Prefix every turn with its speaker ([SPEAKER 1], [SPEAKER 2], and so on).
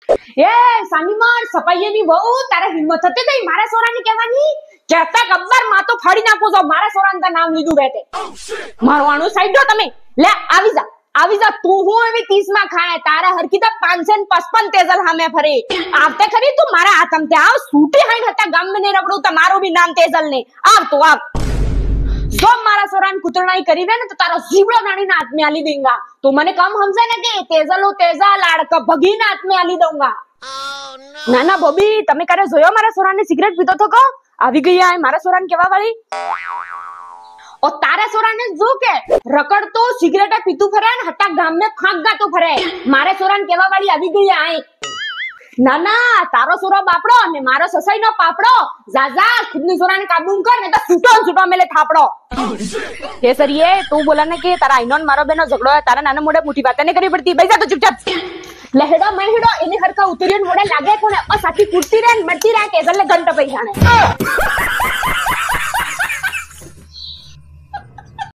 [SPEAKER 1] એ સાનીમાર સપાઈની બહુ તારે હિંમત હતી તઈ મારા સોરાને કહેવાની કેતા ગબ્બર માં તો ફાડી નાખો છો મારા સોરાનું તા નામ લીધું બેટે મારવાનું સાઈડ દો તમે લે આવી જા તું હું એવી 30 માં ખાય તારા હરકી તો 555 તેજલ હામે ફરે આવતે ખરી તું મારા હાથમ તે આવ સૂટી હાઈ હતા ગામ મે ને રબડું તો મારું બી નામ તેજલ ને આવ તું આવ જો મારા સોરાન કુતરણાઈ કરી દે ને તો તારો જીવડો નાણીના હાથ में આલી દેંગા તો મને કમ સમજે ને કે તેજલો તેજા લાડકા ભગીના હાથ में આલી દઉંગા ના ના બોબી તમે કરે જોયો મારા સોરાને સિગરેટ પીતો તો કો આવી ગઈ આ મારા સોરાને કેવા વાળી ઓ તારા સોરાને જો કે રકડતો સિગરેટ પીતું ફરે ને હટા ગામ में ફાંક ગાતો ફરે મારે સોરાને કેવા વાળી આવી ગઈ આય ના ના તારો સોરો બાપડો અને મારો સસાઈનો પાપડો જાજા ખુદની સોરાને કાબુ કર ને તો છૂટો મેલે થાપડો કેસરીએ તું બોલા ને કે તારા આઈનો મારો બેનો ઝઘડો તારા નાના મોઢે મોટી વાત ને કરવી પડતી બેસા તો ચૂપચાપ લહેડો મહેડો એની હરકા ઉતરીને મોઢે લાગે કોને ઓ સાથી કુર્તી રે મરતી રે કેસરલે ઘંટો પૈસાને